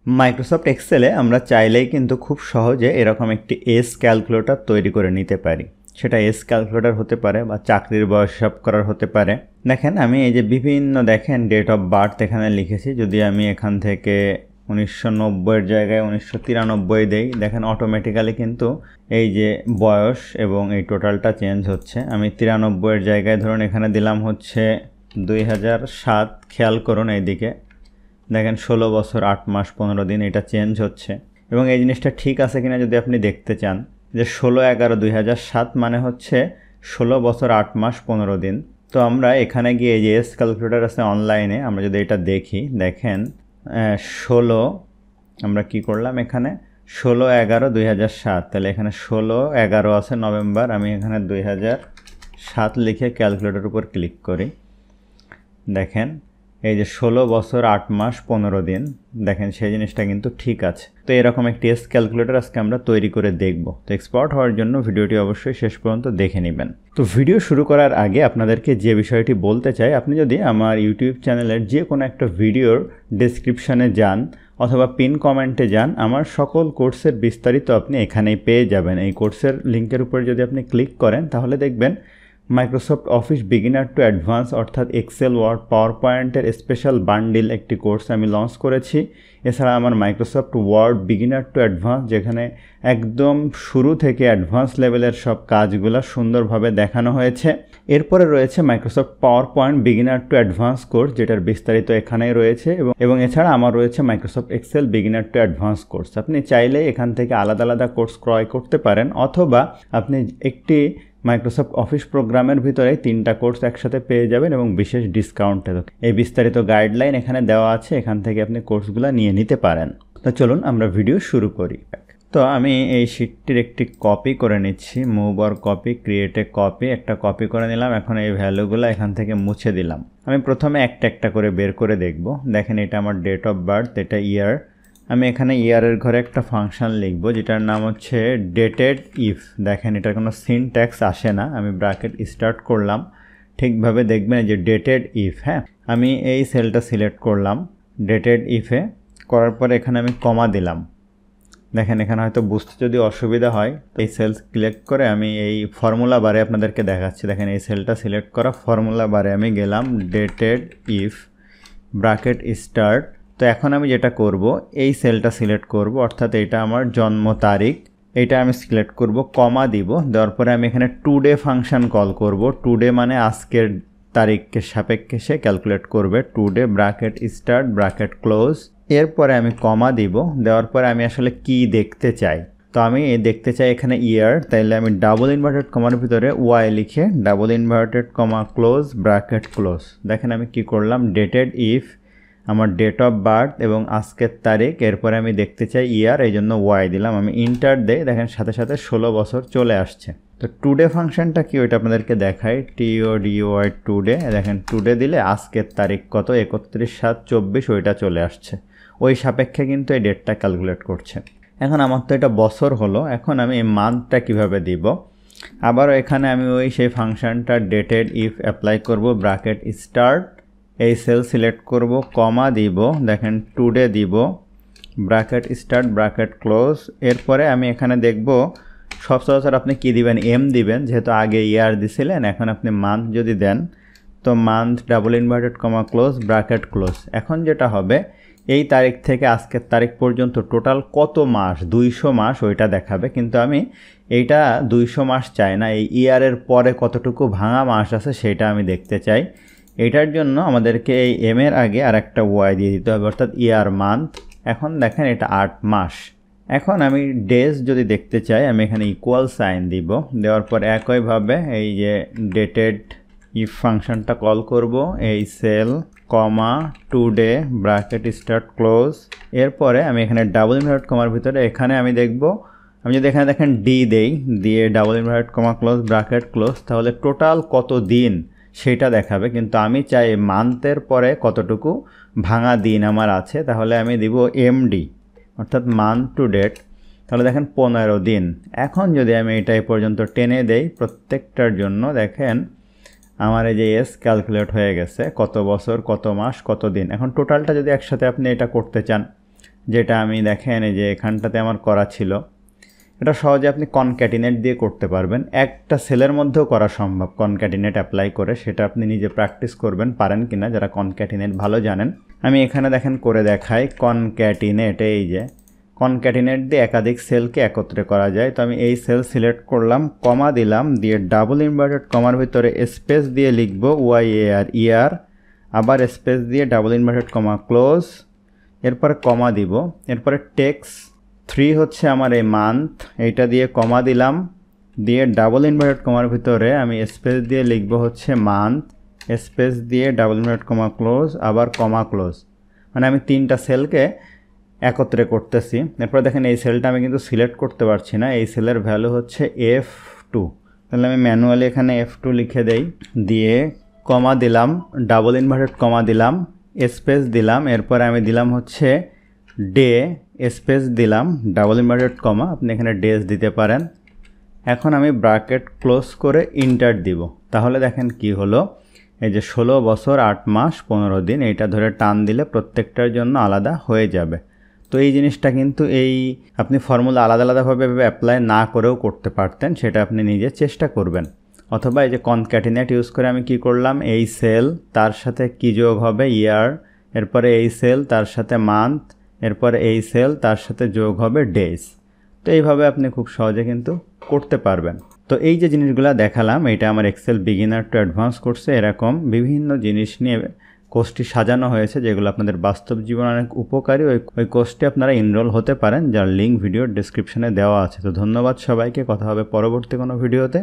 Microsoft এক্সেলে আমরা চাইলেই কিন্তু খুব সহজে এরকম একটি এস ক্যালকুলেটর তৈরি করে নিতে পারি। সেটা এস ক্যালকুলেটর হতে পারে বা চাকরির বয়স হিসাব করার হতে পারে। দেখেন আমি এই যে বিভিন্ন ডেট অফ বার্থ এখানে লিখেছি। যদি আমি এখান থেকে 1990-এর জায়গায় 1993 দেই, দেখেন অটোমেটিক্যালি কিন্তু এই যে বয়স এবং এই টোটালটা চেঞ্জ হচ্ছে। আমি 93-এর জায়গায় ধরুন এখানে দিলাম হচ্ছে 2007। খেয়াল করুন এইদিকে দেখেন 16 বছর 8 মাস 15 দিন এটা চেঞ্জ হচ্ছে। এবং এই জিনিসটা ঠিক আছে কিনা যদি আপনি দেখতে চান যে 16/11/2007 মানে হচ্ছে 16 বছর 8 মাস 15 দিন। তো আমরা এখানে গিয়ে এই যে এস ক্যালকুলেটর আছে অনলাইনে, আমরা যদি এটা দেখি, দেখেন 16 আমরা কি করলাম এখানে 16/11/2007, তাহলে এখানে 16/11 আছে নভেম্বর, আমি এখানে 2007 লিখে ক্যালকুলেটর উপর ক্লিক করি। দেখেন এই যে 16 বছর 8 মাস 15 দিন, দেখেন সেই জিনিসটা কিন্তু ঠিক আছে। তো এরকম একটি এস ক্যালকুলেটর আজকে আমরা তৈরি করে দেখব। তো এক্সপার্ট হওয়ার জন্য ভিডিওটি অবশ্যই শেষ পর্যন্ত দেখে নেবেন। তো ভিডিও শুরু করার আগে আপনাদেরকে যে বিষয়টি বলতে চাই, আপনি যদি আমার ইউটিউব চ্যানেলের যে কোনো একটা ভিডিওর ডেসক্রিপশানে যান অথবা পিন কমেন্টে যান, আমার সকল কোর্সের বিস্তারিত আপনি এখানেই পেয়ে যাবেন। এই কোর্সের লিঙ্কের উপরে যদি আপনি ক্লিক করেন তাহলে দেখবেন Microsoft office beginner to advance অর্থাৎ এক্সেল, ওয়ার্ড, পাওয়ার পয়েন্টের স্পেশাল বান্ডিল একটি কোর্স আমি লঞ্চ করেছি। এছাড়া আমার Microsoft word beginner to advance, যেখানে একদম শুরু থেকে অ্যাডভান্স লেভেলের সব কাজগুলো সুন্দরভাবে দেখানো হয়েছে। এরপরে রয়েছে Microsoft power point beginner to advance course, যেটার বিস্তারিত এখানেই রয়েছে। এবং এছাড়া আমার রয়েছে Microsoft Excel beginner to advance course. আপনি চাইলে এখান থেকে আলাদা আলাদা কোর্স ক্রয় করতে পারেন, অথবা আপনি একটি মাইক্রোসফট অফিস প্রোগ্রামের ভিতরে 3টা কোর্স একসাথে পেয়ে যাবেন এবং বিশেষ ডিসকাউন্টে। এই বিস্তারিত গাইডলাইন এখানে দেওয়া আছে, এখান থেকে আপনি কোর্সগুলো নিয়ে নিতে পারেন। তো চলুন আমরা ভিডিও শুরু করি। তো আমি এই শিটটির একটি কপি করে নিচ্ছি, move or copy, create a copy. একটা কপি করে নিলাম। এখন এই ভ্যালুগুলো এখান থেকে মুছে দিলাম। আমি প্রথমে একটা একটা করে বের করে দেখব। দেখেন এটা আমার ডেট অফ বার্থ, এটা ইয়ার। আমি এখানে ইয়ারের ঘরে একটা ফাংশন লিখব যেটার নাম হচ্ছে ডেটেড ইফ। দেখেন এটার কোনো সিনট্যাক্স আসে না। আমি ব্র্যাকেট স্টার্ট করলাম, ঠিকভাবে দেখবেন যে ডেটেড ইফ। হ্যাঁ, আমি এই সেলটা সিলেক্ট করলাম ডেটেড ইফে, করার পরে এখানে আমি কমা দিলাম। দেখেন এখানে হয়তো বুঝতে যদি অসুবিধা হয়, এই সেল সিলেক্ট করে আমি এই ফর্মুলা বারে আপনাদেরকে দেখাচ্ছি। দেখেন এই সেলটা সিলেক্ট করা, ফর্মুলা বারে আমি গেলাম, ডেটেড ইফ ব্র্যাকেট স্টার্ট। তো এখন আমি যেটা করব, এই সেলটা সিলেক্ট করব, অর্থাৎ এটা আমার জন্ম তারিখ, এটা আমি সিলেক্ট করব, কমা দিব। দেওয়ার পরে আমি এখানে টুডে ফাংশন কল করব। টুডে মানে আজকের তারিখকে সাপেক্ষে সে ক্যালকুলেট করবে। Today bracket start bracket close, এরপরে আমি কমা দিব। দেওয়ার পরে আমি আসলে কি দেখতে চাই, তো আমি দেখতে চাই এখানে ইয়ার, তাইলে আমি ডাবল ইনভার্টেড কমার ভিতরে ওয়াই লিখে double inverted comma close bracket close. দেখেন আমি কি করলাম, ডেটেড ইফ আমার ডেট অফ বার্থ এবং আজকের তারিখ, এরপরে আমি দেখতে চাই ইয়ার, এই জন্য ওয়াই দিলাম। আমি ইন্টার দেই, দেখেন সাথে সাথে 16 বছর চলে আসছে। তো টুডে ফাংশনটা কি ওইটা আপনাদেরকে দেখাই, TODY টুডে। দেখেন টুডে দিলে আজকের তারিখ কত, 31/7/24 ওইটা চলে আসছে। ওই সাপেক্ষে কিন্তু এই ডেটটা ক্যালকুলেট করছে। এখন আমার তো এটা বছর হলো, এখন আমি এই মান্থটা কীভাবে দিব। আবারও এখানে আমি ওই সেই ফাংশনটা ডেটেড ইফ অ্যাপ্লাই করব, ব্র্যাকেট স্টার্ট, এই সেল সিলেক্ট করব, কমা দিব, দেখেন টুডে দিব, ব্র্যাকেট স্টার্ট ব্র্যাকেট ক্লোজ। এরপরে আমি এখানে দেখব সচরাচর আপনি কি দিবেন, এম দিবেন, যেহেতু আগে ইয়ার দিছিলেন। এখন আপনি মান্থ যদি দেন, তো month double inverted comma close bracket close. এখন যেটা হবে, এই তারিখ থেকে আজকের তারিখ পর্যন্ত টোটাল কত মাস, 200 মাস ওইটা দেখাবে। কিন্তু আমি এইটা 200 মাস চাই না, এই ইয়ারের পরে কতটুকু ভাঙা মাস আছে সেটা আমি দেখতে চাই। এটার জন্য আমাদেরকে এই এম এর আগে আর একটা ওয়াই দিয়ে দিতে হবে, অর্থাৎ ইয়ার মান্থ। এখন দেখেন এটা 8 মাস। এখন আমি ডেজ যদি দেখতে চাই, আমি এখানে ইকুয়াল সাইন দিব। দেওয়ার পর একইভাবে এই যে ডেটেড ইফ ফাংশনটা কল করব, এই সেল কমা টুডে ব্র্যাকেট স্টার্ট ক্লোজ। এরপরে আমি এখানে ডাবল ইনভার্টেড কমার ভিতরে এখানে আমি দেখব, আমি যদি এখানে দেখেন ডি দেই, দিয়ে double inverted comma close bracket close, তাহলে টোটাল কত দিন সেটা দেখাবে। কিন্তু আমি চাই মান্থের পরে কতটুকু ভাঙা দিন আমার আছে, তাহলে আমি দিব এমডি, অর্থাৎ মান্থ টু ডেট। তাহলে দেখেন 15 দিন। এখন যদি আমি এটা এই পর্যন্ত টেনে দেই প্রত্যেকটার জন্য, দেখেন আমার এই যে এস ক্যালকুলেট হয়ে গেছে, কত বছর কত মাস কত দিন। এখন টোটালটা যদি একসাথে আপনি এটা করতে চান, যেটা আমি দেখেন এই যে এখানটাতে আমার করা ছিল, এটা সহজে আপনি কনক্যাটিনেট দিয়ে করতে পারবেন। একটা সেলের মধ্যেও করা সম্ভব কনক্যাটিনেট অ্যাপ্লাই করে, সেটা আপনি নিজে প্র্যাকটিস করবেন পারেন কিনা, যারা কনক্যাটিনেট ভালো জানেন। আমি এখানে দেখেন করে দেখাই কনক্যাটিনেট। এই যে কনক্যাটিনেট দিয়ে একাধিক সেলকে একত্রে করা যায়। তো আমি এই সেল সিলেক্ট করলাম, কমা দিলাম, দিয়ে ডাবল ইনভার্টেড কমার ভিতরে স্পেস দিয়ে লিখব YAR ইয়ার, আবার স্পেস দিয়ে ডাবল ইনভার্টেড কমা ক্লোজ, এরপরে কমা দিব, এরপরে টেক্স 3 হচ্ছে আমার এই মান্থ, এইটা দিয়ে কমা দিলাম, দিয়ে ডাবল ইনভার্টেড কমার ভিতরে আমি স্পেস দিয়ে লিখব হচ্ছে মান্থ, স্পেস দিয়ে ডাবল ইনভার্টেড কমা ক্লোজ, আবার কমা ক্লোজ। মানে আমি 3টা সেলকে একত্রে করতেছি। এরপরে দেখেন এই সেলটা আমি কিন্তু সিলেক্ট করতে পারছি না, এই সেলের ভ্যালু হচ্ছে F2। তাহলে আমি ম্যানুয়ালি এখানে F2 লিখে দেই, দিয়ে কমা দিলাম, ডাবল ইনভার্টেড কমা দিলাম, স্পেস দিলাম, এরপরে আমি দিলাম হচ্ছে ডে, স্পেস দিলাম, ডাবল ইনভার্টেড কমা, আপনি এখানে ডেজ দিতে পারেন। এখন আমি ব্র্যাকেট ক্লোজ করে ইন্টার দিব। তাহলে দেখেন কি হলো, এই যে 16 বছর 8 মাস 15 দিন, এইটা ধরে টান দিলে প্রত্যেকটার জন্য আলাদা হয়ে যাবে। তো এই জিনিসটা কিন্তু এই আপনি ফর্মুলা আলাদা আলাদাভাবে অ্যাপ্লাই না করেও করতে পারতেন, সেটা আপনি নিজে চেষ্টা করবেন। অথবা এই যে কনক্যাটিনেট ইউজ করে আমি কি করলাম, এই সেল তার সাথে কি যোগ হবে ইয়ার, এরপরে এই সেল তার সাথে মান্থ, এরপরে এই সেল তার সাথে যোগ হবে ডেজ। তো এইভাবে আপনি খুব সহজে কিন্তু করতে পারবেন। তো এই যে জিনিসগুলো দেখালাম, এটা আমার এক্সেল বিগিনার টু অ্যাডভান্স কোর্সে এরকম বিভিন্ন জিনিস নিয়ে কোর্সটি সাজানো হয়েছে, যেগুলো আপনাদের বাস্তব জীবনে অনেক উপকারী। ওই কোর্সটি আপনারা এনরোল হতে পারেন, যার লিঙ্ক ভিডিওর ডেসক্রিপশনে দেওয়া আছে। তো ধন্যবাদ সবাইকে, কথা হবে পরবর্তী কোনো ভিডিওতে।